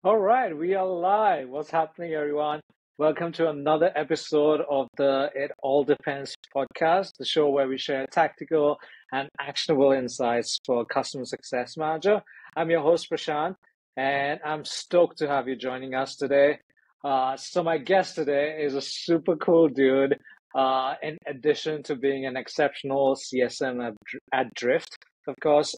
All right, we are live. What's happening, everyone? Welcome to another episode of the It All Depends podcast, the show where we share tactical and actionable insights for customer success manager. I'm your host, Prashant, and I'm stoked to have you joining us today. So my guest today is a super cool dude. In addition to being an exceptional CSM at Drift, of course.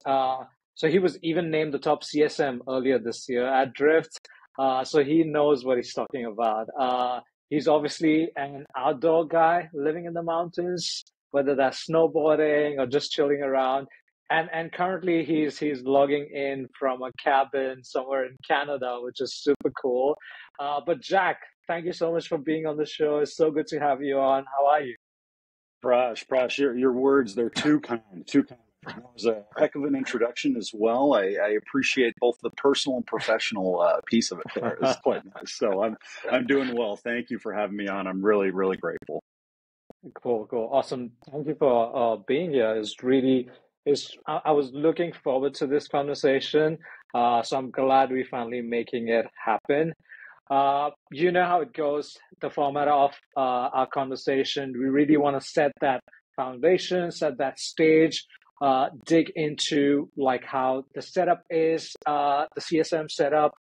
So he was even named the top CSM earlier this year at Drift. So he knows what he's talking about. He's obviously an outdoor guy living in the mountains, whether that's snowboarding or just chilling around. And currently he's logging in from a cabin somewhere in Canada, which is super cool. But Jack, thank you so much for being on the show. It's so good to have you on. How are you? Prash, your words, they're too kind, too kind. That was a heck of an introduction as well. I appreciate both the personal and professional piece of it there. It's quite nice. So I'm doing well. Thank you for having me on. I'm really, really grateful. Cool, cool, awesome. Thank you for being here. I was looking forward to this conversation. So I'm glad we finally making it happen. You know how it goes. The format of our conversation, we really want to set that foundation, set that stage, dig into like how the setup is, the CSM setup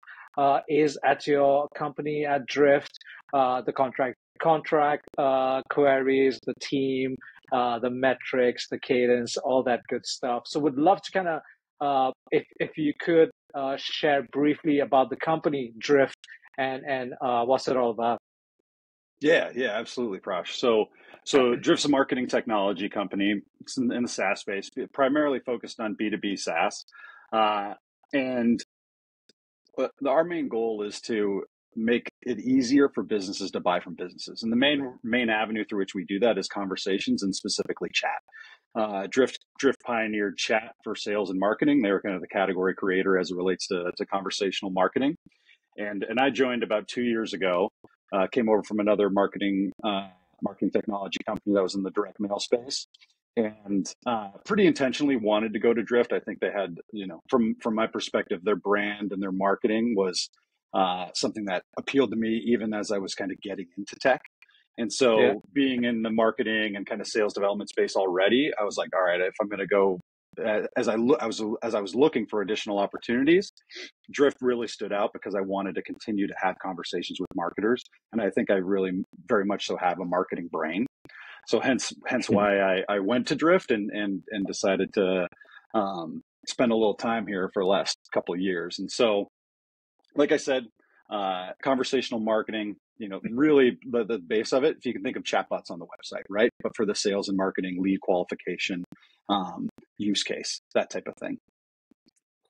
is at your company at Drift, the contract queries, the team, the metrics, the cadence, all that good stuff. So would love to kind of if you could share briefly about the company Drift and what's it all about? Yeah, absolutely, Prash. So Drift's a marketing technology company. It's in the SaaS space, primarily focused on B2B SaaS. And our main goal is to make it easier for businesses to buy from businesses. And the main avenue through which we do that is conversations and specifically chat. Drift pioneered chat for sales and marketing. They were kind of the category creator as it relates to conversational marketing. And I joined about 2 years ago. Came over from another marketing technology company that was in the direct mail space, and pretty intentionally wanted to go to Drift. I think they had, from my perspective, their brand and their marketing was something that appealed to me even as I was kind of getting into tech. And Yeah. so being in the marketing and kind of sales development space already, I was like, all right, if I'm going to go, as I was looking for additional opportunities, Drift really stood out because I wanted to continue to have conversations with marketers, and I think I really very much so have a marketing brain. So hence why I went to Drift and decided to spend a little time here for the last couple of years. And so, like I said, conversational marketing, really the base of it, if you can think of chatbots on the website, right? But for the sales and marketing lead qualification use case, that type of thing.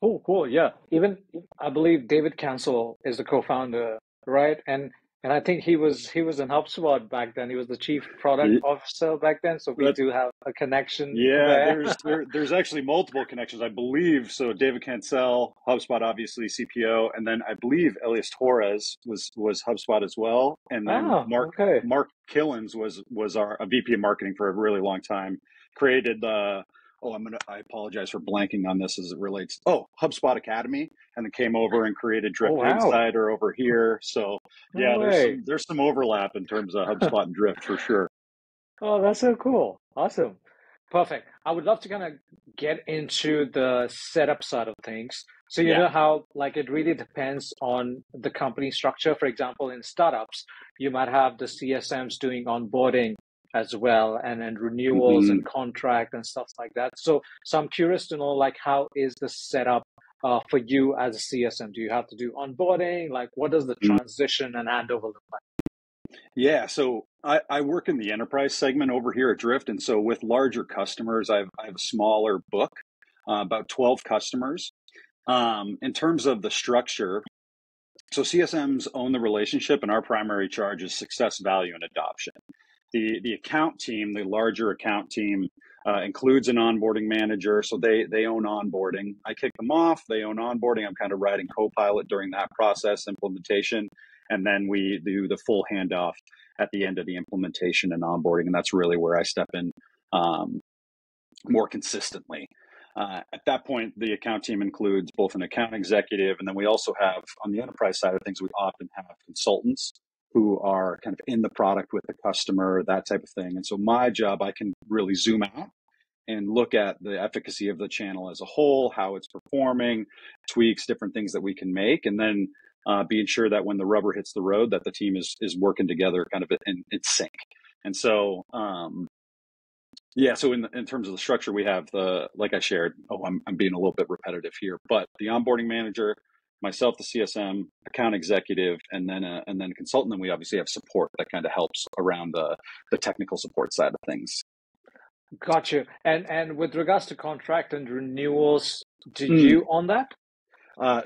Cool, cool. Yeah. Even I believe David Cancel is the co-founder, right? And I think he was in HubSpot back then. He was the chief product officer back then. So we That, do have a connection yeah, there. there's actually multiple connections, I believe. So David Cancel, HubSpot, obviously CPO, and then I believe Elias Torres was HubSpot as well, and then Oh, okay. Mark Killens was a VP of marketing for a really long time. Created the I apologize for blanking on this as it relates. Oh, HubSpot Academy, and then came over and created Oh, Drift wow. Insider over here. So No yeah, way. there's some overlap in terms of HubSpot and Drift for sure. Oh, that's so cool. Awesome. Perfect. I would love to kind of get into the setup side of things. So you Yeah. know how like it really depends on the company structure. For example, in startups, you might have the CSMs doing onboarding as well and renewals Mm-hmm. and contract and stuff like that. So I'm curious to know like how is the setup for you as a CSM? Do you have to do onboarding? Like what does the transition and handover look like? Yeah, so I work in the enterprise segment over here at Drift, and so with larger customers, I have a smaller book, about 12 customers. In terms of the structure, so CSMs own the relationship, and our primary charge is success, value, and adoption. The account team, the larger account team, includes an onboarding manager, so they own onboarding. I kick them off, they own onboarding. I'm kind of riding co-pilot during that process, implementation, and then we do the full handoff at the end of the implementation and onboarding, and that's really where I step in more consistently. At that point, the account team includes both an account executive, and then we also have, on the enterprise side of things, we often have consultants who are kind of in the product with the customer, that type of thing. And so my job, I can really zoom out and look at the efficacy of the channel as a whole, how it's performing, tweaks, different things that we can make, and then being sure that when the rubber hits the road, that the team is working together kind of in sync. And so, yeah, so in terms of the structure, we have like I shared, I'm being a little bit repetitive here, but the onboarding manager, myself, the CSM, account executive, and then a consultant. And we obviously have support that kind of helps around the technical support side of things. Got you. And with regards to contract and renewals, do you own that?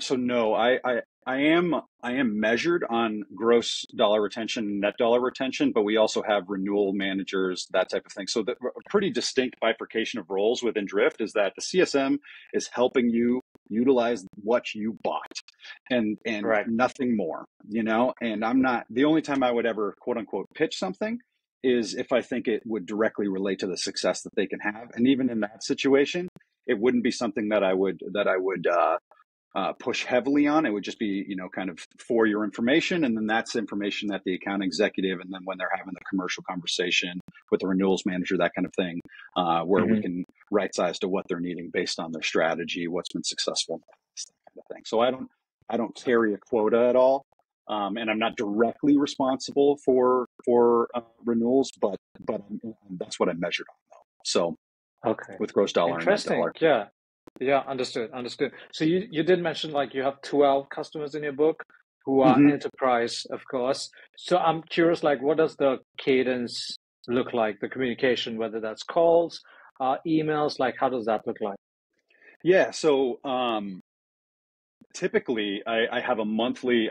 So no, I am measured on gross dollar retention, net dollar retention, but we also have renewal managers, that type of thing. So a pretty distinct bifurcation of roles within Drift is that the CSM is helping you utilize what you bought and Right. nothing more, and I'm not, the only time I would ever quote unquote pitch something is if I think it would directly relate to the success that they can have. And even in that situation, it wouldn't be something that I would push heavily on. It would just be, kind of for your information. And then that's information that the account executive, and then when they're having the commercial conversation with the renewals manager, that kind of thing, where we can right size to what they're needing based on their strategy, what's been successful, that kind of thing. So I don't carry a quota at all. And I'm not directly responsible for renewals, but that's what I measured on though. So Okay. with gross dollar and net Interesting. dollar. Yeah. Yeah, understood. So you did mention like you have 12 customers in your book who are enterprise, of course. So I'm curious, like what does the cadence look like, the communication, whether that's calls, emails, like how does that look like? Yeah. So typically I have a monthly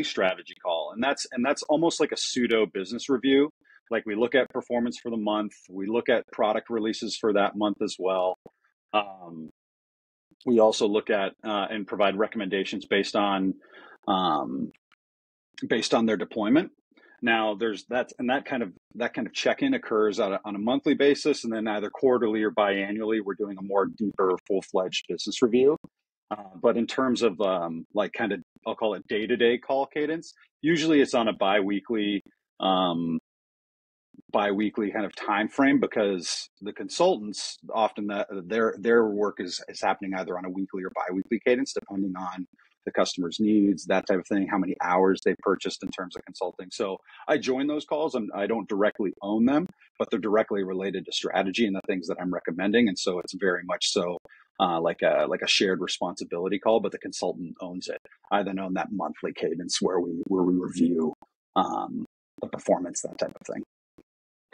strategy call, and that's almost like a pseudo business review. Like we look at performance for the month, we look at product releases for that month as well. We also look at and provide recommendations based on their deployment. Now there's that kind of check-in occurs on a monthly basis, and then either quarterly or biannually, we're doing a more deeper, full-fledged business review. But in terms of like kind of, I'll call it day-to-day call cadence, usually it's on a bi-weekly kind of time frame, because the consultants often their work is happening either on a weekly or bi-weekly cadence, depending on the customer's needs, that type of thing, how many hours they purchased in terms of consulting. So I join those calls, and I don't directly own them, but they're directly related to strategy and the things that I'm recommending. And so it's very much so like a shared responsibility call, but the consultant owns it. I then own that monthly cadence where we review the performance, that type of thing.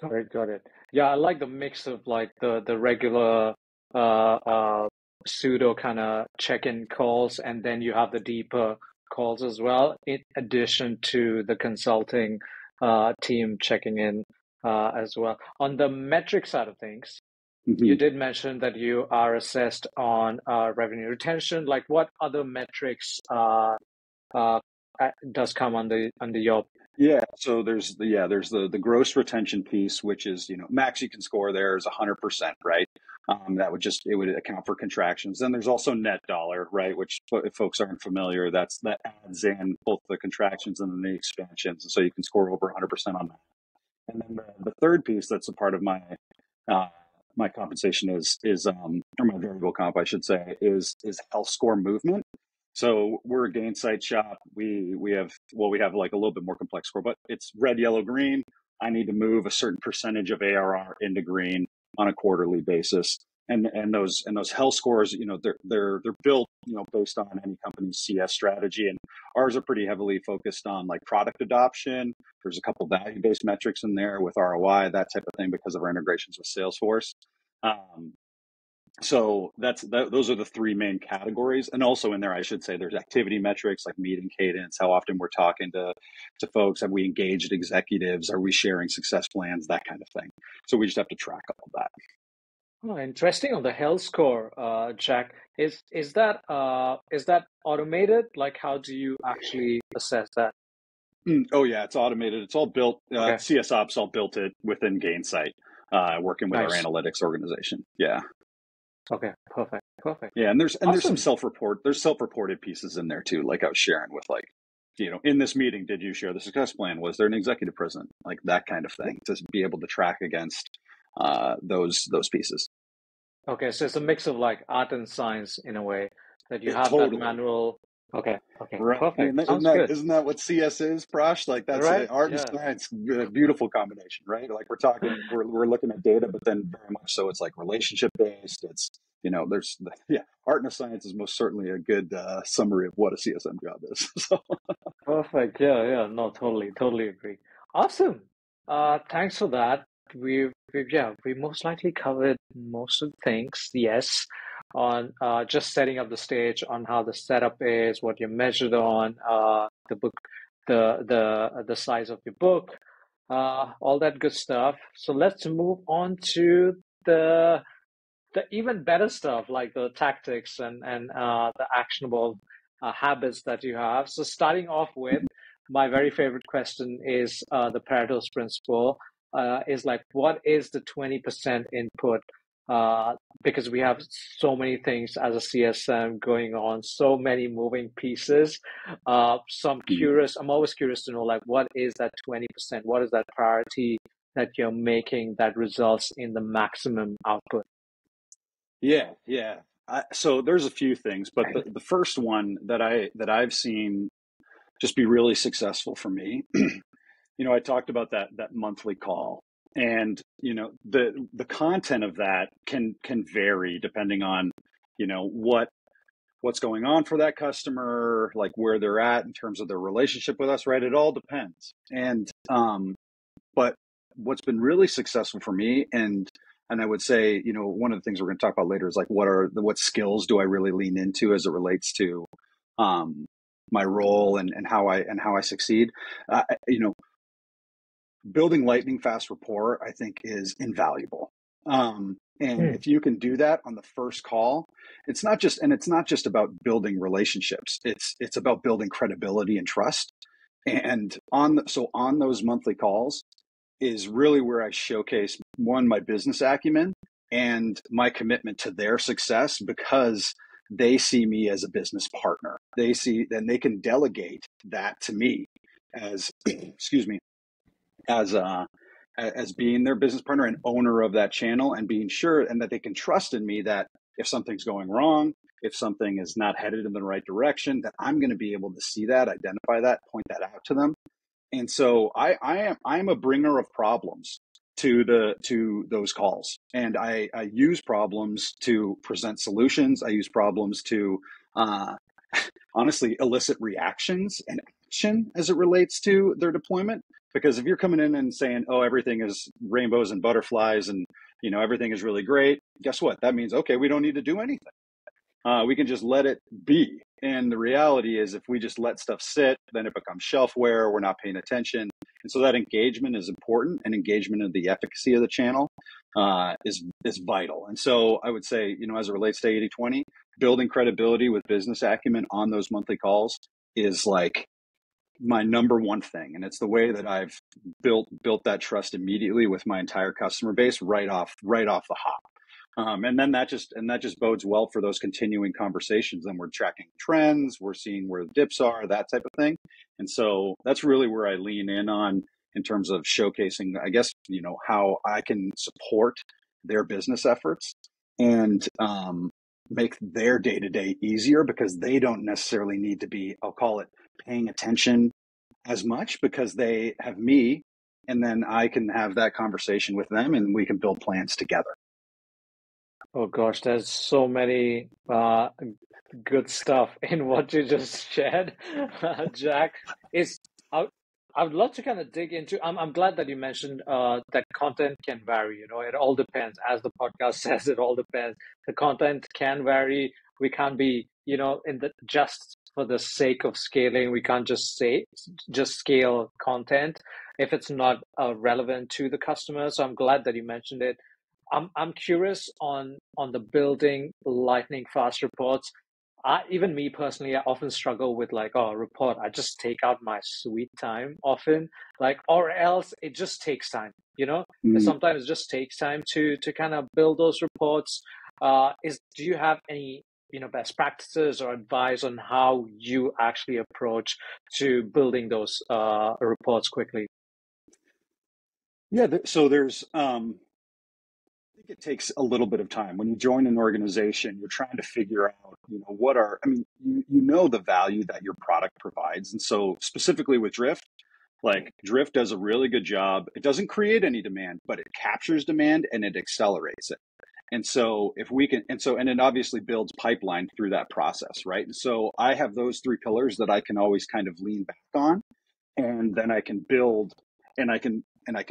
Got it. Yeah, I like the mix of like the regular pseudo kind of check-in calls, and then you have the deeper calls as well, in addition to the consulting team checking in as well. On the metric side of things, you did mention that you are assessed on revenue retention. Like what other metrics does come under your? Yeah, so there's the gross retention piece, which is, max you can score there is 100%, right? It would account for contractions. Then there's also net dollar, right? Which, if folks aren't familiar, that adds in both the contractions and then the expansions, and so you can score over 100% on that. And then the third piece that's a part of my compensation or my variable comp, I should say, is health score movement. So we're a Gainsight shop. We have like a little bit more complex score, but it's red, yellow, green. I need to move a certain percentage of ARR into green on a quarterly basis. And those health scores, they're built, based on any company's CS strategy. And ours are pretty heavily focused on like product adoption. There's a couple value-based metrics in there with ROI, that type of thing, because of our integrations with Salesforce. So those are the three main categories. And also in there, I should say, there's activity metrics like meeting cadence, how often we're talking to folks, have we engaged executives, are we sharing success plans, that kind of thing. So we just have to track all of that. Oh, interesting on the health score, Jack. Is that automated? Like, how do you actually assess that? Oh yeah, it's automated. It's all built. Okay, CSOps all built it within Gainsight, working with our nice. analytics organization. Yeah. Okay, perfect, perfect. Yeah, and there's some Awesome. self-reported pieces in there too, like I was sharing with like, in this meeting, did you share the success plan? Was there an executive present? Like that kind of thing to be able to track against those pieces. Okay, so it's a mix of like art and science in a way that you have that Totally. manual. Okay, okay, Right. perfect. Isn't Sounds that good. isn't that what CS is, Prash? Like that's Right? art and Yeah. science, a beautiful combination, right? Like we're looking at data, but then very much so it's like relationship based. It's there's art and science is most certainly a good summary of what a CSM job is. So Perfect. Yeah, yeah. No, totally, totally agree. Awesome. Thanks for that. We most likely covered most of the things, yes, on just setting up the stage on how the setup is, what you're measured on, the book, the size of your book, all that good stuff. So let's move on to the the even better stuff like the tactics and the actionable habits that you have. So starting off with my very favorite question is the Pareto's principle is like what is the 20% input? Uh, because we have so many things as a CSM going on, so many moving pieces. So I'm always curious to know like what is that 20%? What is that priority that you're making that results in the maximum output? yeah. So there's a few things, but the first one that I've seen just be really successful for me. I talked about that monthly call, and the content of that can vary depending on what's going on for that customer, like where they're at in terms of their relationship with us, right? It all depends. And but what's been really successful for me, and I would say, one of the things we're going to talk about later is like what skills do I really lean into as it relates to um, my role and how I succeed. Uh, you know, Building lightning fast rapport, I think, is invaluable. And Hmm. if you can do that on the first call, it's not just about building relationships. It's about building credibility and trust. And on those monthly calls is really where I showcase one, my business acumen and my commitment to their success, because they see me as a business partner. They can delegate that to me as excuse me as being their business partner and owner of that channel, and being sure and that they can trust in me that if something's going wrong, if something is not headed in the right direction, that I'm going to be able to see that, identify that, point that out to them. And so I'm a bringer of problems to those calls, and I use problems to present solutions. I use problems to uh, honestly elicit reactions and action as it relates to their deployment. Because if you're coming in and saying, "Oh, everything is rainbows and butterflies, and everything is really great," guess what? That means, okay, we don't need to do anything. We can just let it be. And the reality is, if we just let stuff sit, then it becomes shelfware. We're not paying attention. And so that engagement is important, and engagement of the efficacy of the channel is vital. And so I would say, as it relates to 80/20, building credibility with business acumen on those monthly calls is like my number one thing. And it's the way that I've built that trust immediately with my entire customer base right off the hop. And then that just bodes well for those continuing conversations. And we're tracking trends, we're seeing where the dips are, that type of thing. And so that's really where I lean in on in terms of showcasing, I guess, how I can support their business efforts and make their day to day easier, because they don't necessarily need to be, I'll call it, paying attention as much, because they have me, and then I can have that conversation with them and we can build plans together. Oh gosh, there's so many good stuff in what you just shared, Jack. Is I, I would love to kind of dig into. I'm glad that you mentioned that content can vary. It all depends. As the podcast says, it all depends. The content can vary. We can't be, in the just for the sake of scaling. We can't just scale content if it's not relevant to the customer. So I'm glad that you mentioned it. I'm curious on the building lightning fast reports. Even me personally, I often struggle with like, oh, report. I just take out my sweet time often, like, or else it just takes time. Mm. Sometimes it just takes time to kind of build those reports. Do you have any best practices or advice on how you actually approach to building those reports quickly? Yeah, so there's I think it takes a little bit of time. When you join an organization, you're trying to figure out, you know the value that your product provides. And so specifically with Drift, like Drift does a really good job. It doesn't create any demand, but it captures demand and it accelerates it. And so if we can, and it obviously builds pipeline through that process, right? And so I have those three pillars that I can always kind of lean back on, and then I can build, and I can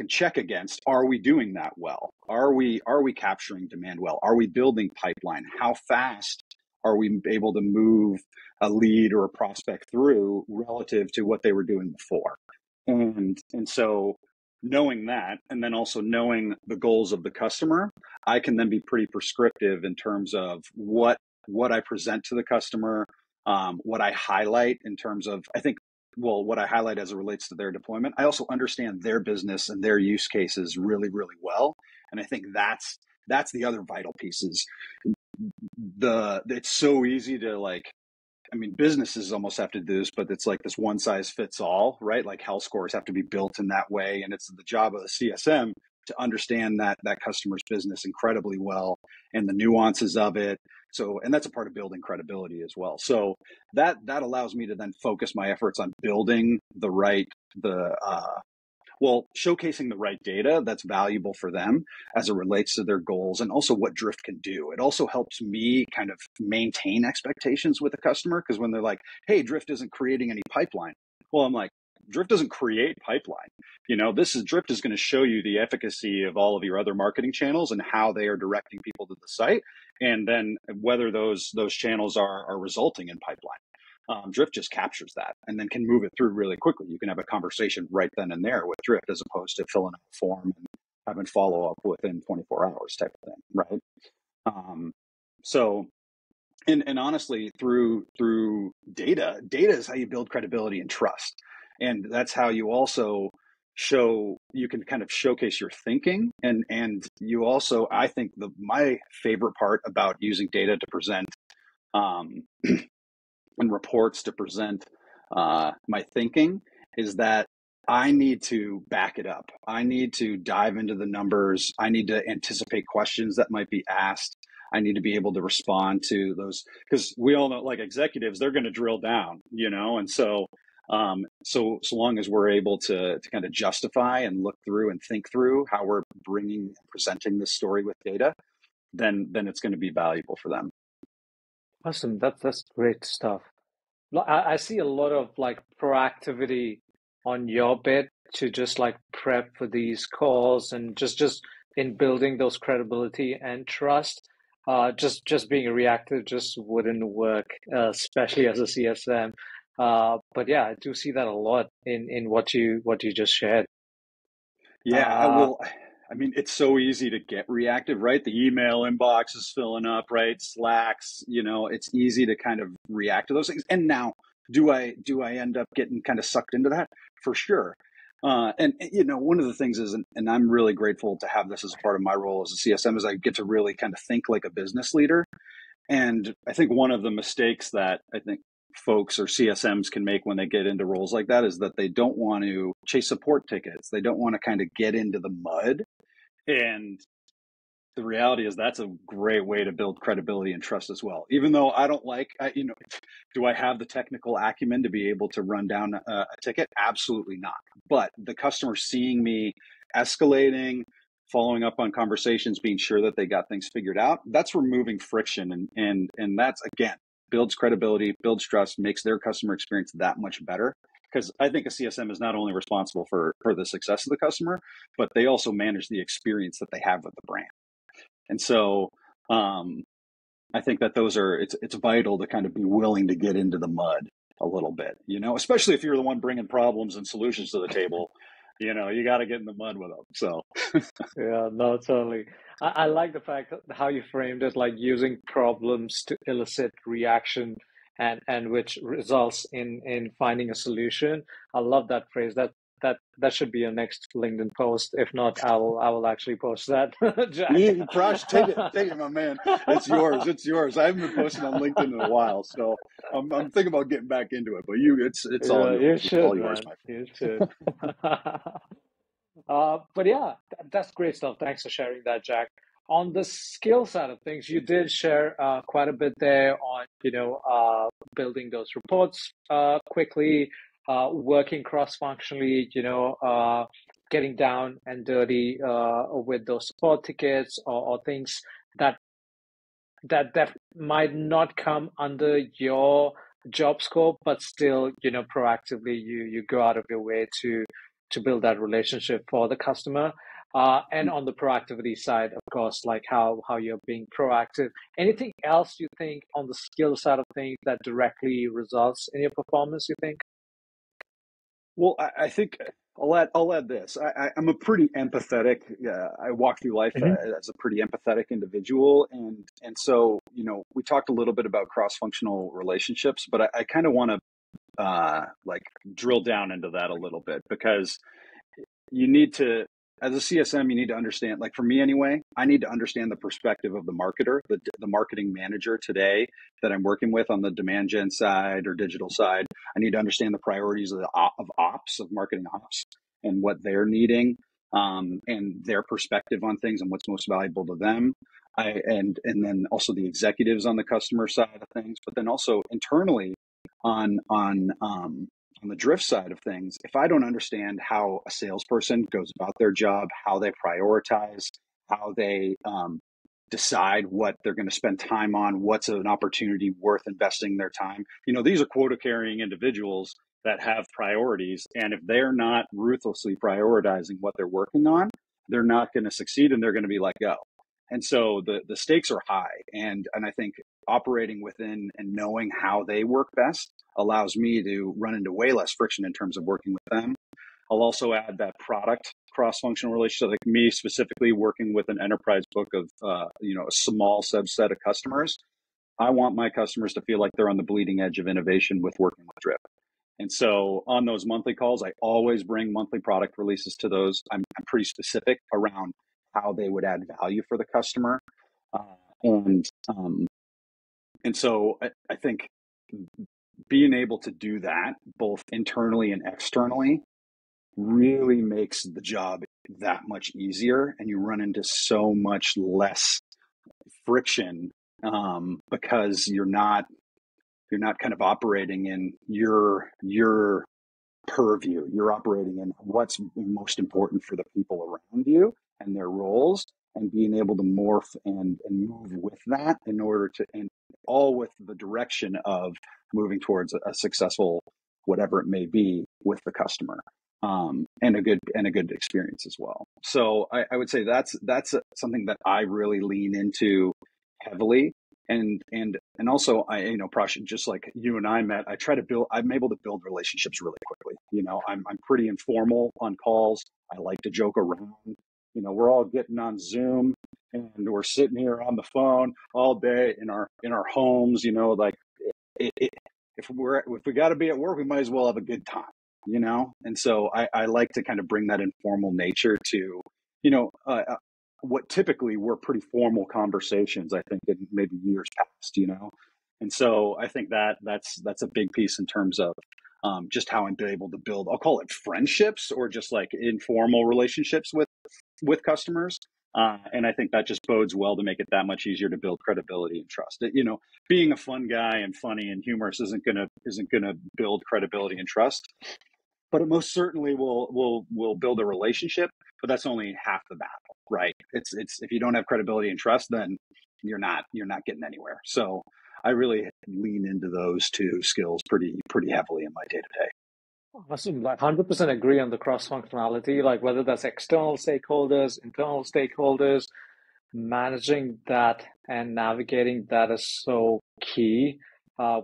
check against, are we doing that well? Are we capturing demand well? Are we building pipeline? How fast are we able to move a lead or a prospect through relative to what they were doing before? And so knowing that, and then also knowing the goals of the customer, I can then be pretty prescriptive in terms of what I present to the customer, what I highlight in terms of, what I highlight as it relates to their deployment. I also understand their business and their use cases really, really well. And I think that's the other vital piece is it's so easy to businesses almost have to do this, but it's like this one size fits all, right? Like health scores have to be built in that way. And it's the job of the CSM to understand that customer's business incredibly well and the nuances of it. So, and that's a part of building credibility as well. So that allows me to then focus my efforts on building showcasing the right data that's valuable for them as it relates to their goals and also what Drift can do. It also helps me kind of maintain expectations with the customer, because when they're like, hey, Drift isn't creating any pipeline. Well, I'm like, Drift doesn't create pipeline. Drift is going to show you the efficacy of all of your other marketing channels and how they are directing people to the site, and then whether those channels are resulting in pipeline. Drift just captures that and then can move it through really quickly. You can have a conversation right then and there with Drift as opposed to filling out a form and having follow up within 24 hours type of thing, right? So, and honestly, through data is how you build credibility and trust, and that's how you also you can kind of showcase your thinking, and you also, I think my favorite part about using data to present and reports to present my thinking is that I need to back it up. I need to dive into the numbers. I need to anticipate questions that might be asked. I need to be able to respond to those, because we all know, like executives, they're going to drill down, and so so long as we're able to kind of justify and look through and think through how we're presenting this story with data, then it's going to be valuable for them. Awesome. That's great stuff. I see a lot of like proactivity on your bit to just like prep for these calls and just in building those credibility and trust. Just being reactive just wouldn't work, especially as a CSM. But yeah, I do see that a lot in what you just shared. Yeah, I will. I mean, it's so easy to get reactive, right? The email inbox is filling up, right? Slacks, it's easy to kind of react to those things. And now, do I end up getting kind of sucked into that? For sure. And one of the things is, and I'm really grateful to have this as a part of my role as a CSM, is I get to really kind of think like a business leader. And I think one of the mistakes that I think folks or CSMs can make when they get into roles like that is that they don't want to chase support tickets. They don't want to kind of get into the mud. And the reality is that's a great way to build credibility and trust as well. Even though I don't do I have the technical acumen to be able to run down a ticket? Absolutely not. But the customer seeing me escalating, following up on conversations, being sure that they got things figured out, that's removing friction. And that's, again, builds credibility, builds trust, makes their customer experience that much better. Because I think a CSM is not only responsible for the success of the customer, but they also manage the experience that they have with the brand. And so I think that it's vital to kind of be willing to get into the mud a little bit, especially if you're the one bringing problems and solutions to the table. You got to get in the mud with them. So yeah, no, totally. I like the fact that how you framed it, like using problems to elicit reaction and which results in finding a solution. I love that phrase. that should be your next LinkedIn post. If not, I will actually post that, Jack. Prash, take it, my man. It's yours. It's yours. I haven't been posting on LinkedIn in a while, so I'm thinking about getting back into it. But it's all Yeah, yours. you It's all should, yours, man. my friend. You should. But yeah, that's great stuff. Thanks for sharing that, Jack. On the skill side of things, you did share quite a bit there on, building those reports quickly, working cross-functionally, getting down and dirty with those support tickets or things that that might not come under your job scope, but still, proactively you go out of your way to build that relationship for the customer. And on the proactivity side, of course, like how you're being proactive. Anything else you think on the skill side of things that directly results in your performance, you think? Well, I think I'll add this. I'm a pretty empathetic. I walk through life Hmm. as a pretty empathetic individual, and so we talked a little bit about cross functional relationships, but I kind of want to like drill down into that a little bit because you need to, as a CSM, you need to understand, like for me anyway, I need to understand the perspective of the marketer, the marketing manager today that I'm working with on the demand gen side or digital side. I need to understand the priorities of of marketing ops and what they're needing, and their perspective on things and what's most valuable to them. And then also the executives on the customer side of things, but then also internally on the drift side of things, if I don't understand how a salesperson goes about their job, how they prioritize, how they decide what they're going to spend time on, what's an opportunity worth investing their time. These are quota carrying individuals that have priorities. And if they're not ruthlessly prioritizing what they're working on, they're not going to succeed and they're going to be let go. And so the stakes are high. And I think operating within and knowing how they work best allows me to run into way less friction in terms of working with them. I'll also add that product cross-functional relationship, like me specifically working with an enterprise book of, a small subset of customers. I want my customers to feel like they're on the bleeding edge of innovation with working with Drip. And so on those monthly calls, I always bring monthly product releases to those. I'm pretty specific around how they would add value for the customer. Uh, and um, and so I think being able to do that both internally and externally really makes the job that much easier, and you run into so much less friction because you're not kind of operating in your purview. You're operating in what's most important for the people around you and their roles, and being able to morph and move with that in order to, and all with the direction of moving towards a successful whatever it may be with the customer, and a good experience as well. So I would say that's something that I really lean into heavily. And also, Prash, just like you and I met, I'm able to build relationships really quickly. I'm pretty informal on calls. I like to joke around. We're all getting on Zoom and we're sitting here on the phone all day in our homes. Like if we got to be at work, we might as well have a good time. And so I like to kind of bring that informal nature to, what typically were pretty formal conversations, I think, in maybe years past, And so I think that's a big piece in terms of just how I'm able to build, I'll call it friendships or just like informal relationships with customers. And I think that just bodes well to make it that much easier to build credibility and trust. Being a fun guy and funny and humorous isn't gonna build credibility and trust, but it most certainly will build a relationship. But that's only half the battle, right? It's if you don't have credibility and trust, then you're not getting anywhere. So I really lean into those two skills pretty heavily in my day to day. Awesome. Like 100% agree on the cross functionality, like whether that's external stakeholders, internal stakeholders, managing that and navigating that is so key.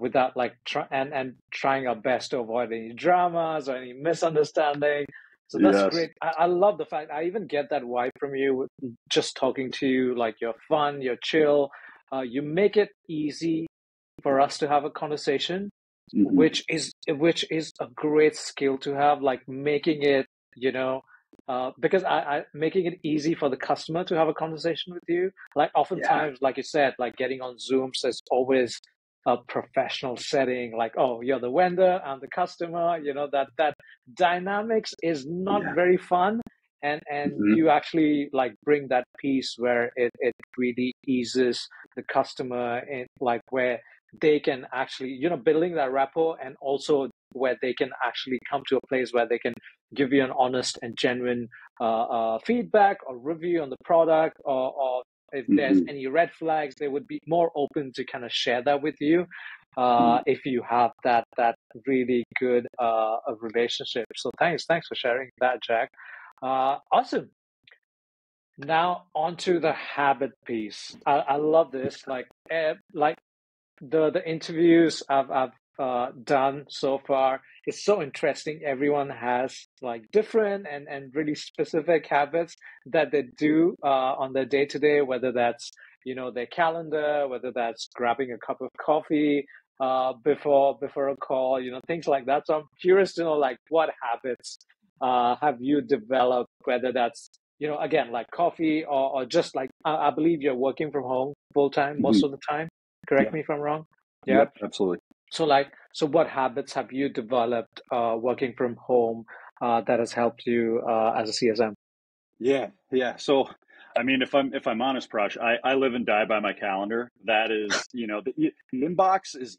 Without like trying our best to avoid any dramas or any misunderstanding. So that's Yes. great. I love the fact I even get that vibe from you just talking to you. Like you're fun, you're chill. You make it easy for us to have a conversation, Mm-hmm. which is a great skill to have. Like making it because I making it easy for the customer to have a conversation with you. Like Yeah. oftentimes, like you said, like getting on Zooms is always a professional setting. Like, oh, you're the vendor, I'm the customer. That dynamics is not Yeah. very fun. And Hmm. you actually like bring that piece where it really eases the customer in like where they can actually, building that rapport, and also where they can actually come to a place where they can give you an honest and genuine feedback or review on the product, or if there's Hmm. any red flags, they would be more open to kind of share that with you Hmm. if you have that really good relationship. So thanks for sharing that, Jack. Awesome. Now onto the habit piece. I love this. Like the interviews I've done so far, it's so interesting. Everyone has like different and really specific habits that they do on their day to day, whether that's their calendar, whether that's grabbing a cup of coffee before a call, things like that. So I'm curious to know like what habits have you developed, whether that's again like coffee or just like I believe you're working from home full time Hmm. most of the time. Correct Yeah. me if I'm wrong. Yeah. Yep. Absolutely. So what habits have you developed working from home that has helped you as a CSM? Yeah, yeah. So, I mean, if I'm honest, Prash, I live and die by my calendar. That is, the inbox is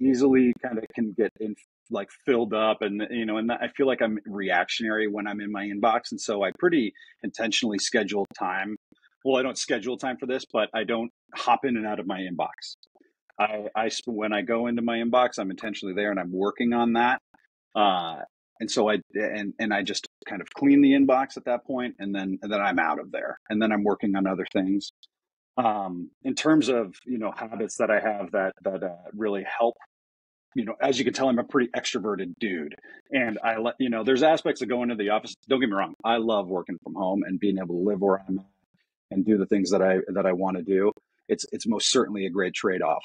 easily kind of can get in like filled up, and and I feel like I'm reactionary when I'm in my inbox, and so I pretty intentionally schedule time. Well, I don't schedule time for this, but I don't hop in and out of my inbox. When I go into my inbox, I'm intentionally there, and I'm working on that. Uh, and so I just kind of clean the inbox at that point, and then I'm out of there, and then I'm working on other things. In terms of habits that I have that really help. As you can tell, I'm a pretty extroverted dude, and I let there's aspects of going to the office. Don't get me wrong, I love working from home and being able to live where I'm at and do the things that I want to do. It's most certainly a great trade off.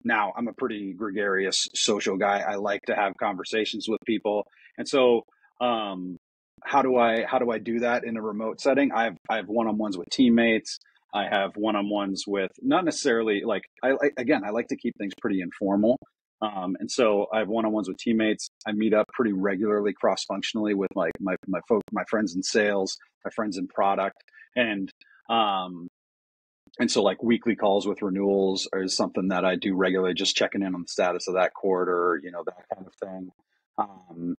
Now I'm a pretty gregarious social guy. I like to have conversations with people, and so um, how do I do that in a remote setting? I have one on ones with teammates. I have one on ones with not necessarily like again. I like to keep things pretty informal. And so I have one on ones with teammates. I meet up pretty regularly cross functionally with like my friends in sales, my friends in product, and um, and so like weekly calls with renewals is something that I do regularly, just checking in on the status of that quarter, that kind of thing. Um,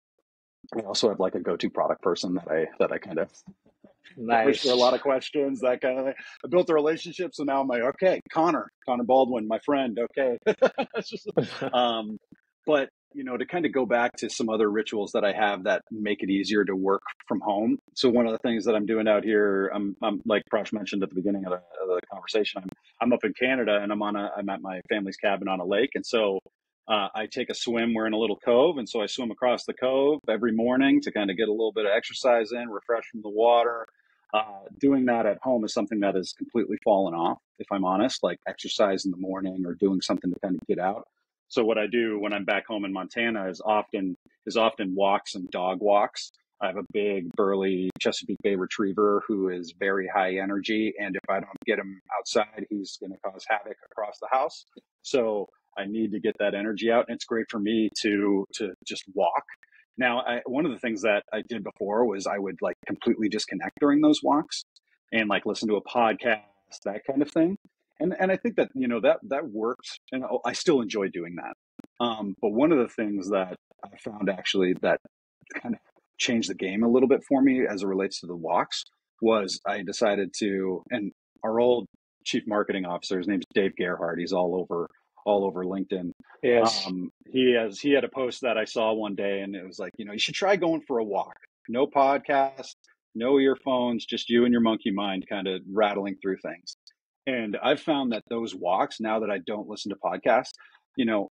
I also have like a go-to product person that I kind of push for a Nice. lot of questions, that kind of thing. I built a relationship, so now I'm like, okay, Connor Baldwin, my friend. Okay, it's just, um, but to kind of go back to some other rituals that I have that make it easier to work from home. So one of the things that I'm doing out here, I'm like Prash mentioned at the beginning of the conversation, I'm up in Canada and I'm at my family's cabin on a lake, and so. I take a swim. We're in a little cove, and so I swim across the cove every morning to kind of get a little bit of exercise in, refresh from the water. Doing that at home is something that has completely fallen off, if I'm honest, like exercise in the morning or doing something to kind of get out. So what I do when I'm back home in Montana is often walks and dog walks. I have a big burly Chesapeake Bay Retriever who is very high energy, and if I don't get him outside, he's going to cause havoc across the house. So I need to get that energy out, and it's great for me to just walk. Now, one of the things that I did before was I would like completely disconnect during those walks and like listen to a podcast, that kind of thing. And I think that that worked, and I still enjoy doing that. But one of the things that I found actually that kind of changed the game a little bit for me as it relates to the walks was I decided to, and our old chief marketing officer, his name's Dave Gerhardt. He's all over LinkedIn. Yes. He had a post that I saw one day, and it was like, you should try going for a walk. No podcast, no earphones, just you and your monkey mind kind of rattling through things. And I've found that those walks, now that I don't listen to podcasts, you know,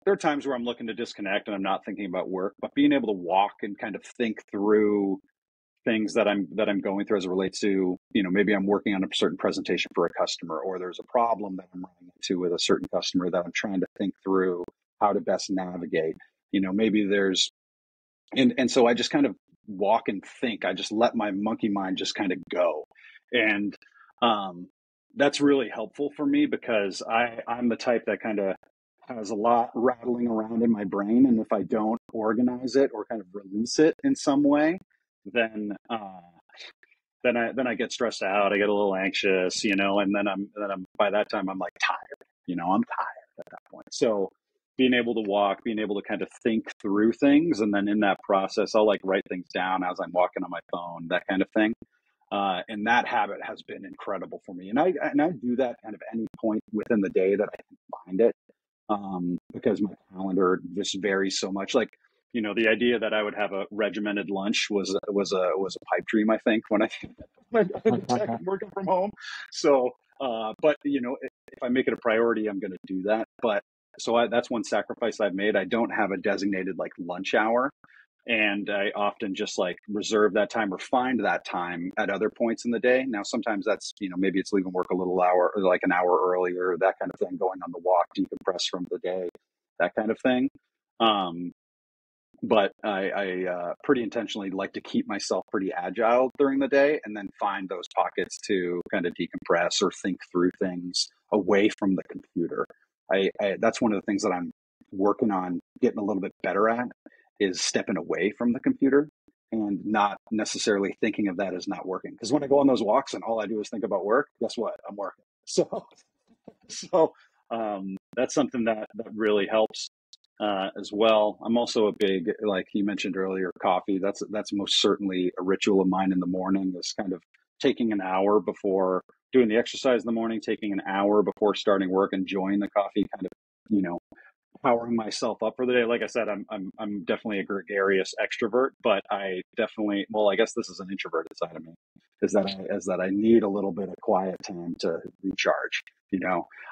there are times where I'm looking to disconnect and I'm not thinking about work, but being able to walk and kind of think through things that I'm going through as it relates to, maybe I'm working on a certain presentation for a customer, or there's a problem that I'm running into with a certain customer that I'm trying to think through how to best navigate. Maybe there's and so I just kind of walk and think. I just let my monkey mind just kind of go. And that's really helpful for me because I'm the type that kind of has a lot rattling around in my brain. And if I don't organize it or kind of release it in some way, then I get stressed out. I get a little anxious, and then I'm by that time I'm like tired. I'm tired at that point. So being able to walk, being able to kind of think through things, and then in that process, I'll like write things down as I'm walking on my phone, that kind of thing. And that habit has been incredible for me. And I do that kind of any point within the day that I can find it, because my calendar just varies so much. Like, the idea that I would have a regimented lunch was a pipe dream, I think, when I tech working from home. So, but if I make it a priority, I'm going to do that. But that's one sacrifice I've made. I don't have a designated like lunch hour. And I often just like reserve that time or find that time at other points in the day. Now, sometimes that's, maybe it's leaving work a little hour or like an hour earlier, that kind of thing, going on the walk, decompress from the day, that kind of thing. But I pretty intentionally like to keep myself pretty agile during the day and then find those pockets to kind of decompress or think through things away from the computer. That's one of the things that I'm working on getting a little bit better at, is stepping away from the computer and not necessarily thinking of that as not working. Because when I go on those walks and all I do is think about work, guess what? I'm working. So that's something that really helps as well. I'm also a big, like you mentioned earlier, coffee. That's most certainly a ritual of mine in the morning, is kind of taking an hour before doing the exercise in the morning, taking an hour before starting work, enjoying the coffee, kind of, powering myself up for the day. Like I said, I'm definitely a gregarious extrovert, but I guess this is an introverted side of me, is that I need a little bit of quiet time to recharge.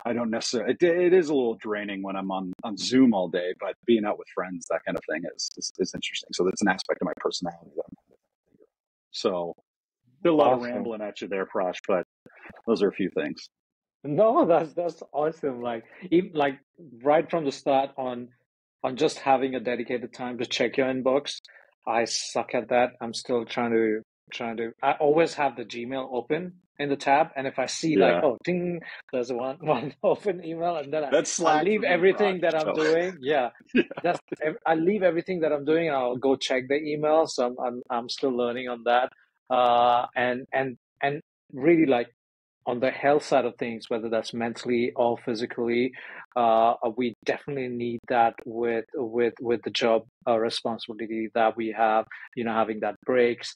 I don't necessarily, it is a little draining when I'm on Zoom all day, but being out with friends, that kind of thing is interesting. So that's an aspect of my personality that I'm kind of figure out. So did a lot of Awesome. rambling at you there, Prash, but those are a few things. No, that's awesome. Like even like right from the start on just having a dedicated time to check your inbox. I suck at that. I'm still trying to I always have the Gmail open in the tab, and if I see like, Yeah. oh ding, there's one open email, and then That's I Slack leave for me, Prash. everything that I'm So doing. Yeah. yeah. I leave everything that I'm doing and I'll go check the email. So I'm still learning on that. And really like on the health side of things, whether that's mentally or physically, we definitely need that with the job responsibility that we have. Having that breaks,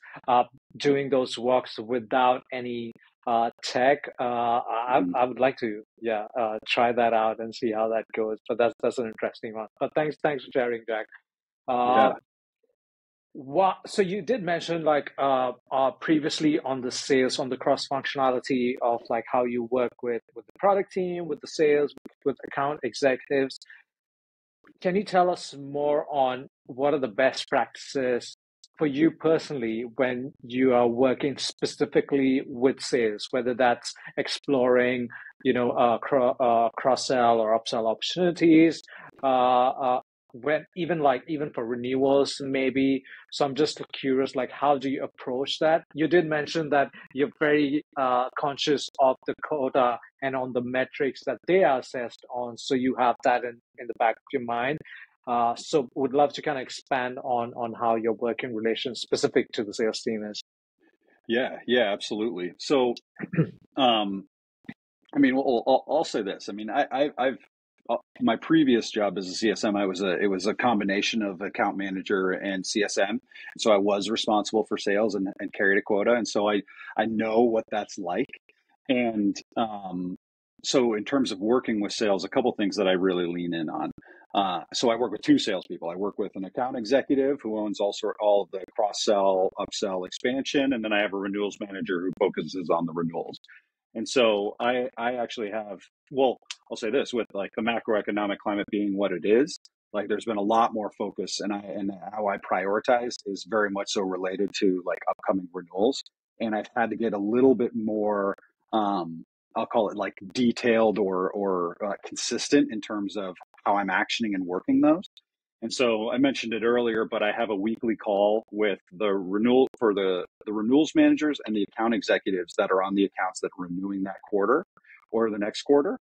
doing those walks without any tech. I would like to try that out and see how that goes. But that's an interesting one. But thanks for sharing, Jack. Uh, Yeah. so you did mention like previously on the sales, on the cross functionality of like how you work with the product team, with the sales, with account executives. Can you tell us more on what are the best practices for you personally when you are working specifically with sales, whether that's exploring, cross sell or upsell opportunities, when even for renewals maybe. So I'm just curious, like how do you approach that? You did mention that you're very conscious of the quota and on the metrics that they are assessed on. So you have that in the back of your mind. So would love to kind of expand on how your working relation specific to the sales team is. Yeah, absolutely. So, um, I mean, well, I'll say this. I mean, I've my previous job as a CSM, it was a combination of account manager and CSM. So I was responsible for sales and carried a quota, and so I know what that's like. And so in terms of working with sales, a couple things that I really lean in on. So I work with two salespeople. I work with an account executive who owns all of the cross sell, upsell, expansion, and then I have a renewals manager who focuses on the renewals. And so I actually have, well, I'll say this, with like the macroeconomic climate being what it is, like there's been a lot more focus, and how I prioritize is very much so related to like upcoming renewals. And I've had to get a little bit more, I'll call it like detailed or consistent in terms of how I'm actioning and working those. And so I mentioned it earlier, but I have a weekly call with the renewals managers and the account executives that are on the accounts that are renewing that quarter or the next quarter.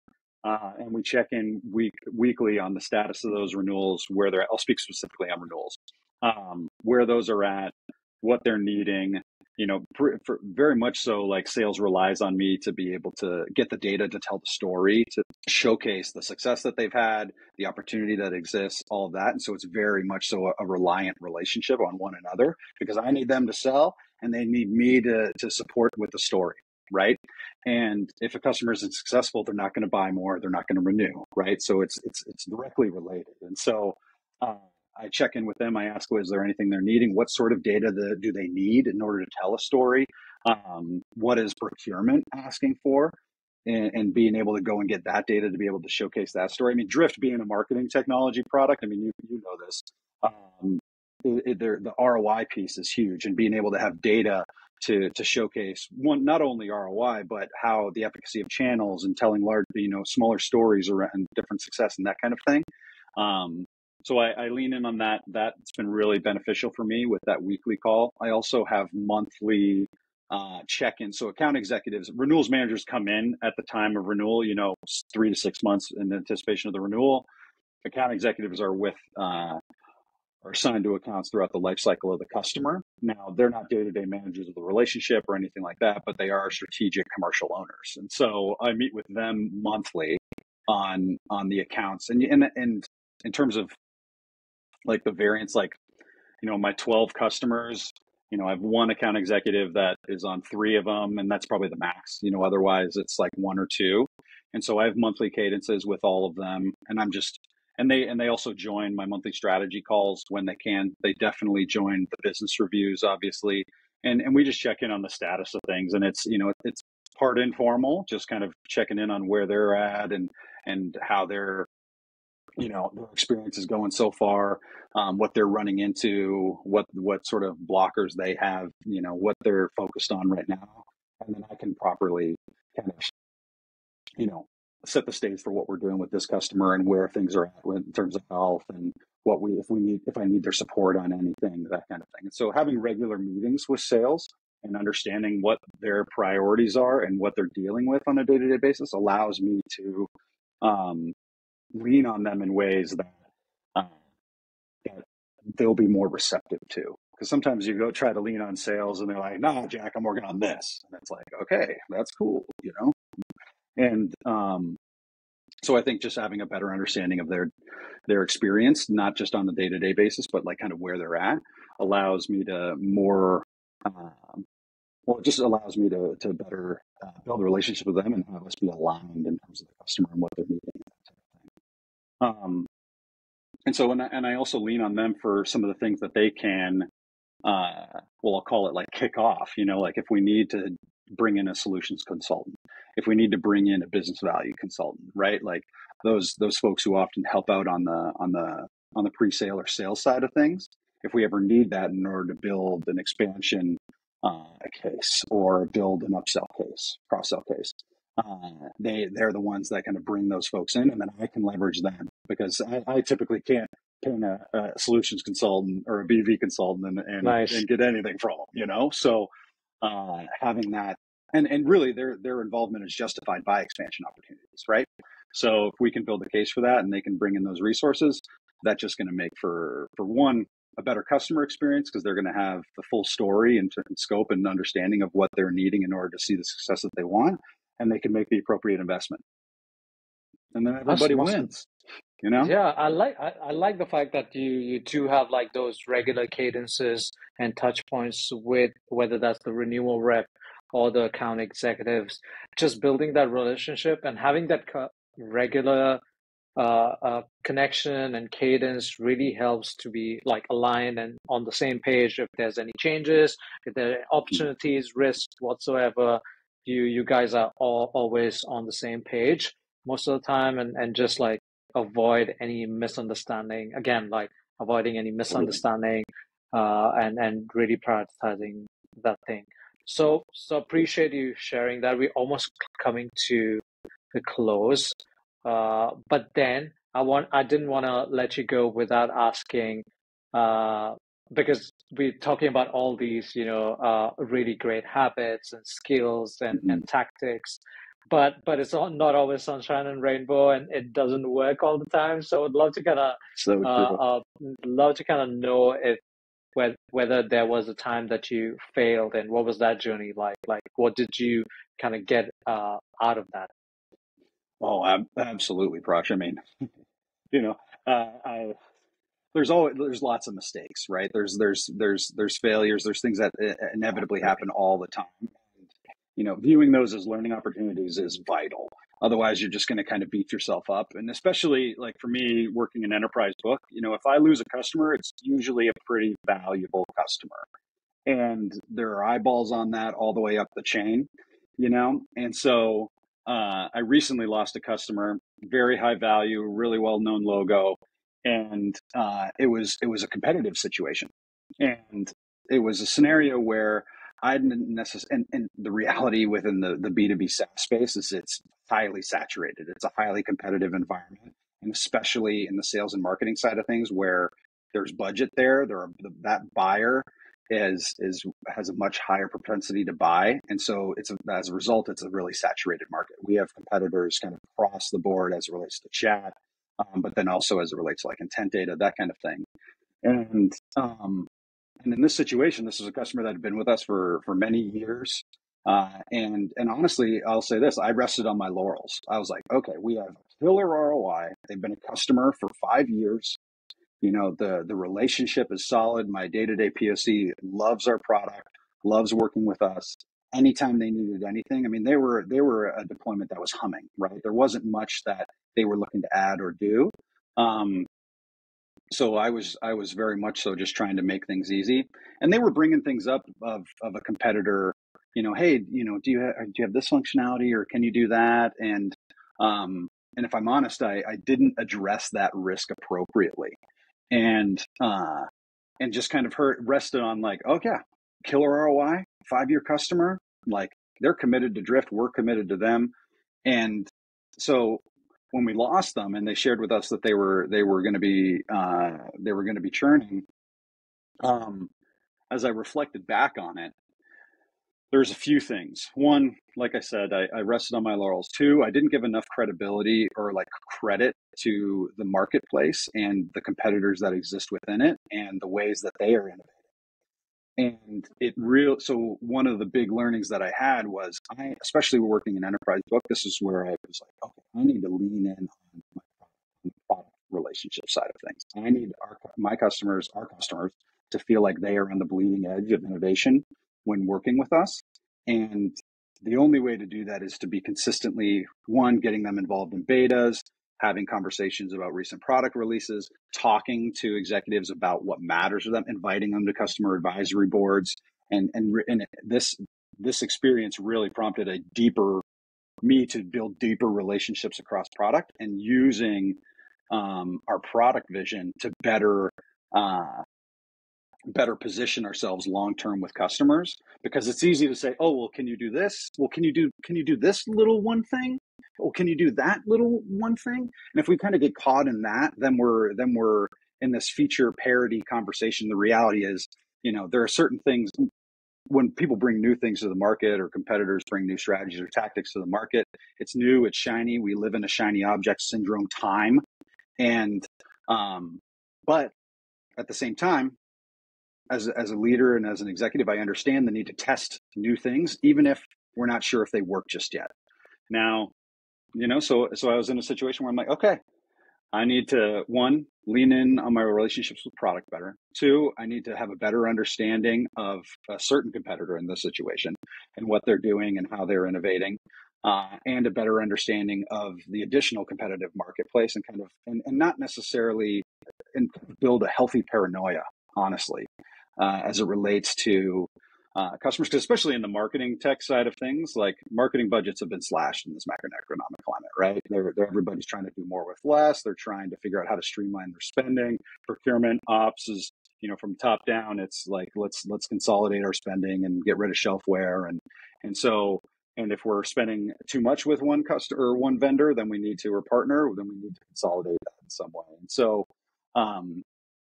And we check in weekly on the status of those renewals, where they're at. I'll speak specifically on renewals, where those are at, what they're needing. For very much so, like, sales relies on me to be able to get the data to tell the story, to showcase the success that they've had, the opportunity that exists, all of that. And so it's very much so a reliant relationship on one another, because I need them to sell and they need me to support with the story, right? And if a customer isn't successful, they're not going to buy more, they're not going to renew, right? So it's directly related. And so I check in with them. I ask, is there anything they're needing? What sort of data do they need in order to tell a story? What is procurement asking for? And being able to go and get that data to be able to showcase that story. I mean, Drift being a marketing technology product, I mean, you know this. The ROI piece is huge, and being able to have data to showcase not only ROI, but how the efficacy of channels and telling smaller stories around different success and that kind of thing. So I lean in on that. That's been really beneficial for me with that weekly call. I also have monthly check-in. So account executives, renewals managers come in at the time of renewal, 3 to 6 months in anticipation of the renewal. Account executives are assigned to accounts throughout the life cycle of the customer. Now, they're not day-to-day managers of the relationship or anything like that, but they are strategic commercial owners. And so I meet with them monthly on the accounts. And in terms of like the variance, like, my 12 customers, I have one account executive that is on 3 of them, and that's probably the max. Otherwise it's like 1 or 2. And so I have monthly cadences with all of them, and they also join my monthly strategy calls when they can. They definitely join the business reviews, obviously, and we just check in on the status of things. And it's it's part informal, just kind of checking in on where they're at and how their experience is going so far, what they're running into, what sort of blockers they have, what they're focused on right now. And then I can properly kind of, set the stage for what we're doing with this customer and where things are at in terms of health, and if I need their support on anything, that kind of thing. And so having regular meetings with sales and understanding what their priorities are and what they're dealing with on a day-to-day basis allows me to lean on them in ways that they'll be more receptive to. Because sometimes you go try to lean on sales and they're like, "No, Jack, I'm working on this." And it's like, okay, that's cool, And so I think just having a better understanding of their experience, not just on the day-to-day basis, but like kind of where they're at, allows me to it just allows me to better build a relationship with them and have us be aligned in terms of the customer and what they're needing. And so, and I also lean on them for some of the things that they can, I'll call it like kick off, like if we need to bring in a solutions consultant, if we need to bring in a business value consultant, right? Like those folks who often help out on the pre-sale or sales side of things. If we ever need that in order to build an expansion case or build an upsell case, cross-sell case, they're the ones that kind of bring those folks in, and then I can leverage them, because I typically can't pay a solutions consultant or a BV consultant and get anything from them, So having that, and really their involvement is justified by expansion opportunities, right? So if we can build a case for that and they can bring in those resources, that's just going to make for one, a better customer experience, because they're going to have the full story and scope and understanding of what they're needing in order to see the success that they want, and they can make the appropriate investment. And then everybody wins. Yeah, I like the fact that you do have like those regular cadences and touch points with whether that's the renewal rep or the account executives, just building that relationship and having that regular connection and cadence really helps to be like aligned and on the same page. If there's any changes, if there are opportunities, risks whatsoever, you guys are always on the same page most of the time, and just like avoid any misunderstanding. Again, like avoiding any misunderstanding, and really prioritizing that thing. So appreciate you sharing that. We're almost coming to the close. But then I didn't want to let you go without asking, uh, because we're talking about all these, really great habits and skills and Mhm. tactics, but it's not always sunshine and rainbow, and it doesn't work all the time. So I'd So true. love to kind of know if whether there was a time that you failed, and what was that journey like? Like, what did you kind of get out of that? Oh, absolutely, Prash. I mean, you know, I there's lots of mistakes, right? There's failures. There's things that inevitably happen all the time. And, viewing those as learning opportunities is vital. Otherwise, you're just going to kind of beat yourself up. And especially like for me, working an enterprise book, if I lose a customer, it's usually a pretty valuable customer, and there are eyeballs on that all the way up the chain, And so I recently lost a customer, very high value, really well known logo, and it was a competitive situation, and it was a scenario where I didn't necessarily. And the reality within the B2B SaaS space is it's highly saturated. It's a highly competitive environment, and especially in the sales and marketing side of things, where there's budget there. That buyer has a much higher propensity to buy, and so as a result, it's a really saturated market. We have competitors kind of across the board as it relates to chat, but then also as it relates to like intent data, that kind of thing. And in this situation, this is a customer that had been with us for many years. And honestly, I'll say this: I rested on my laurels. I was like, okay, we have killer ROI. They've been a customer for 5 years. The relationship is solid. My day-to-day POC loves our product, loves working with us. Anytime they needed anything, I mean, they were a deployment that was humming, right? There wasn't much that they were looking to add or do. Um, so I was very much so just trying to make things easy, and they were bringing things up of a competitor. Hey, do you have this functionality, or can you do that? And if I'm honest, I didn't address that risk appropriately, and just kind of rested on like, oh yeah, killer ROI, 5-year customer, like they're committed to Drift, we're committed to them. And so when we lost them and they shared with us that they were going to be churning, as I reflected back on it, there's a few things. One, like I said, I rested on my laurels. Two, I didn't give enough credibility or like credit to the marketplace and the competitors that exist within it and the ways that they are innovating. And so one of the big learnings that I had was, especially working in enterprise book, this is where I was like, okay, I need to lean in on the product relationship side of things. I need my customers, our customers, to feel like they are on the bleeding edge of innovation when working with us. And the only way to do that is to be consistently, one, getting them involved in betas, having conversations about recent product releases, talking to executives about what matters to them, inviting them to customer advisory boards. And this experience really prompted me to build deeper relationships across product, and using our product vision to better position ourselves long term with customers. Because it's easy to say, oh well, can you do this? Well, can you do this little one thing? Well, can you do that little one thing? And if we kind of get caught in that, then we're in this feature parity conversation. The reality is, there are certain things when people bring new things to the market, or competitors bring new strategies or tactics to the market. It's new, it's shiny. We live in a shiny object syndrome time. And but at the same time, as a leader and as an executive, I understand the need to test new things, even if we're not sure if they work just yet. Now, so I was in a situation where I'm like, okay, I need to, one, lean in on my relationships with product better. Two, I need to have a better understanding of a certain competitor in this situation and what they're doing and how they're innovating, and a better understanding of the additional competitive marketplace, and kind of, and not necessarily, and build a healthy paranoia, honestly, as it relates to customers, because especially in the marketing tech side of things, like marketing budgets have been slashed in this macroeconomic climate, right? Everybody's trying to do more with less. They're trying to figure out how to streamline their spending. Procurement ops is, from top down, it's like let's consolidate our spending and get rid of shelfware, and so And if we're spending too much with one customer or one vendor, then we need to, or partner, then we need to consolidate that in some way. And so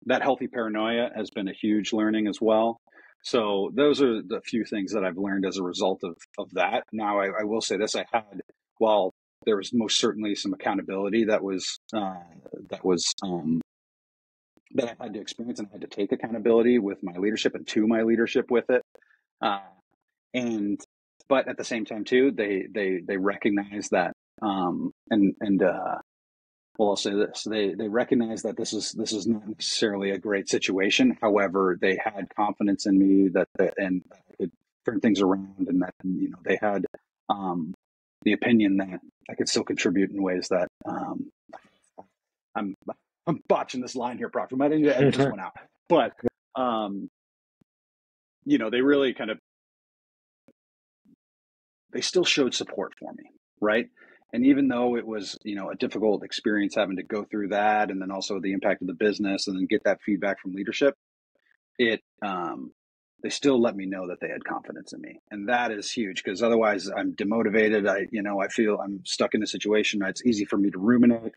that healthy paranoia has been a huge learning as well. So those are the few things that I've learned as a result of that. Now, I will say this: while there was most certainly some accountability that I had to experience, and I had to take accountability with my leadership and to my leadership with it. But at the same time too, they recognize that, well, I'll say this: they recognize that this is not necessarily a great situation. However, they had confidence in me that I could turn things around, and that they had the opinion that I could still contribute in ways that I'm botching this line here, Proctor. I might need to edit this one out, but they really they still showed support for me, right? And even though it was, a difficult experience having to go through that, and then also the impact of the business, and then get that feedback from leadership, they still let me know that they had confidence in me, and that is huge, because otherwise I'm demotivated. I feel I'm stuck in a situation. It's easy for me to ruminate.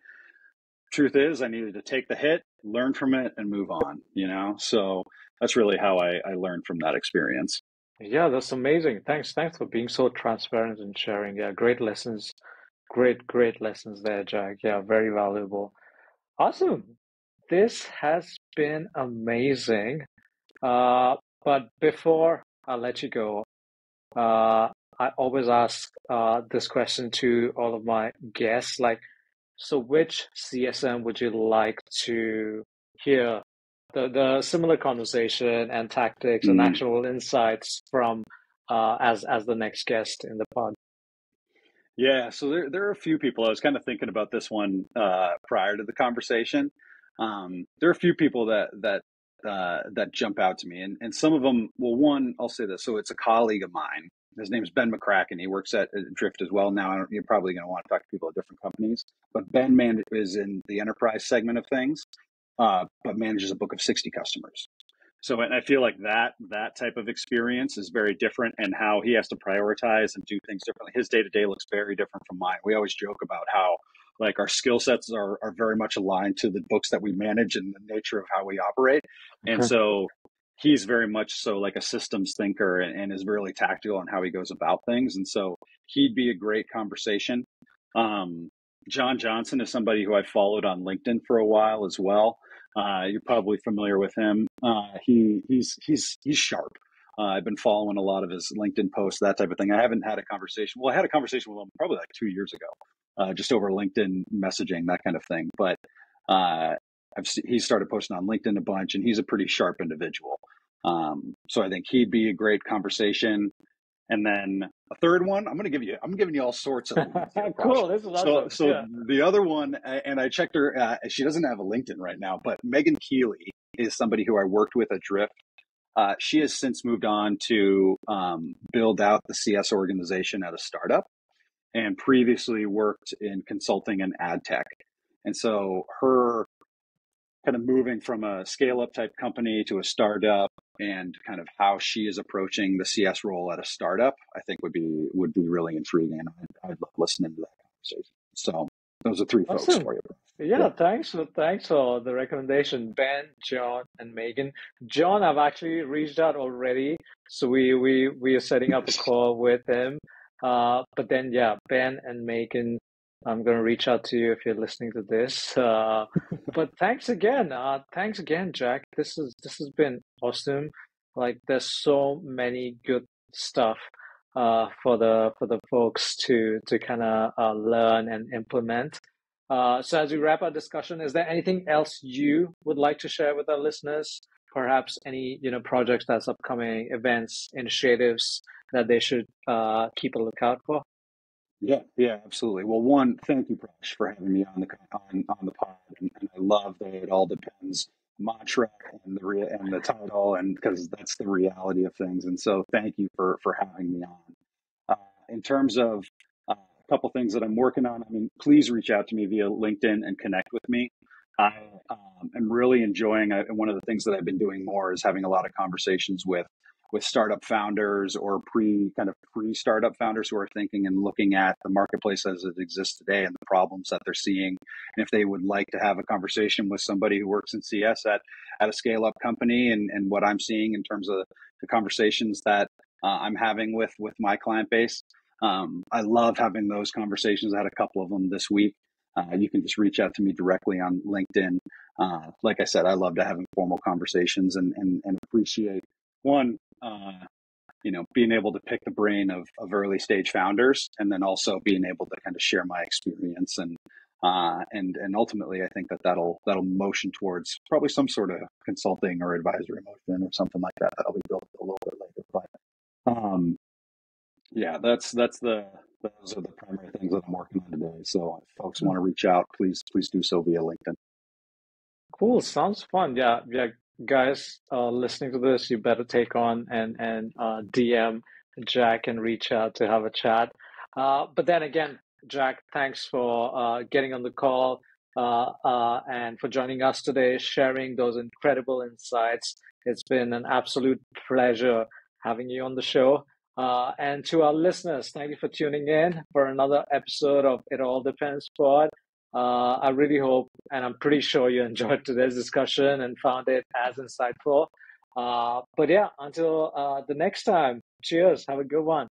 Truth is, I needed to take the hit, learn from it, and move on. So that's really how I learned from that experience. Yeah, that's amazing. Thanks for being so transparent and sharing. Yeah, great lessons. Great lessons there, Jack. Yeah, very valuable. Awesome. This has been amazing. But before I let you go, I always ask this question to all of my guests, like, so which CSM would you like to hear the similar conversation and tactics and actionable insights from as the next guest in the pod? Yeah, so there are a few people. I was kind of thinking about this one prior to the conversation. There are a few people that jump out to me, and some of them. Well, one, I'll say this. So it's a colleague of mine. His name is Ben McCracken. He works at Drift as well. Now, you're probably going to want to talk to people at different companies, but Ben is in the enterprise segment of things, but manages a book of 60 customers. So, and I feel like that type of experience is very different, and how he has to prioritize and do things differently. His day-to-day looks very different from mine. We always joke about how like our skill sets are very much aligned to the books that we manage and the nature of how we operate. And so he's very much so like a systems thinker, and is really tactical on how he goes about things. And so he'd be a great conversation. John Johnson is somebody who I followed on LinkedIn for a while as well. You're probably familiar with him. He's sharp. I've been following a lot of his LinkedIn posts, that type of thing. I haven't had a conversation. Well, I had a conversation with him probably like 2 years ago, just over LinkedIn messaging, that kind of thing. But he started posting on LinkedIn a bunch, and he's a pretty sharp individual. So I think he'd be a great conversation. And then a third one, I'm giving you all sorts of cool. This is awesome. So the other one, and I checked her. She doesn't have a LinkedIn right now, but Megan Keeley is somebody who I worked with at Drift. She has since moved on to build out the CS organization at a startup, and previously worked in consulting and ad tech. And so her kind of moving from a scale-up type company to a startup, and kind of how she is approaching the CS role at a startup, I think would be really intriguing, and I'd love listening to that conversation. So those are three folks for you. Yeah, thanks for the recommendation, Ben, John, and Megan. John, I've actually reached out already, so we are setting up a call with him. But then, yeah, Ben and Megan, I'm going to reach out to you if you're listening to this. But thanks again. Thanks again, Jack. This has been awesome. Like, there's so many good stuff for the folks to kind of learn and implement. So as we wrap our discussion, is there anything else you would like to share with our listeners? Perhaps any projects that's upcoming, events, initiatives that they should keep a lookout for? Yeah, absolutely. Well, one, thank you, Prash, for having me on the pod, and I love the "It All Depends" mantra and the title, and because that's the reality of things. And so, thank you for having me on. In terms of a couple things that I'm working on, I mean, please reach out to me via LinkedIn and connect with me. I am really enjoying. One of the things that I've been doing more is having a lot of conversations with startup founders or pre-startup founders who are thinking and looking at the marketplace as it exists today and the problems that they're seeing. And if they would like to have a conversation with somebody who works in CS at a scale-up company and what I'm seeing in terms of the conversations that I'm having with my client base, I love having those conversations. I had a couple of them this week. You can just reach out to me directly on LinkedIn. Like I said, I love to have informal conversations and appreciate one, being able to pick the brain of early stage founders, and then also being able to kind of share my experience and ultimately, I think that'll motion towards probably some sort of consulting or advisory motion or something like that. That'll be built a little bit later, but yeah, those are the primary things that I'm working on today. So if folks want to reach out, please do so via LinkedIn. Cool. Sounds fun. Yeah. Yeah. Guys, listening to this, you better take on and DM Jack and reach out to have a chat. But then again, Jack, thanks for getting on the call and for joining us today, sharing those incredible insights. It's been an absolute pleasure having you on the show. And to our listeners, thank you for tuning in for another episode of It All Depends Pod. I really hope, and I'm pretty sure you enjoyed today's discussion and found it as insightful. But yeah, until the next time, cheers. Have a good one.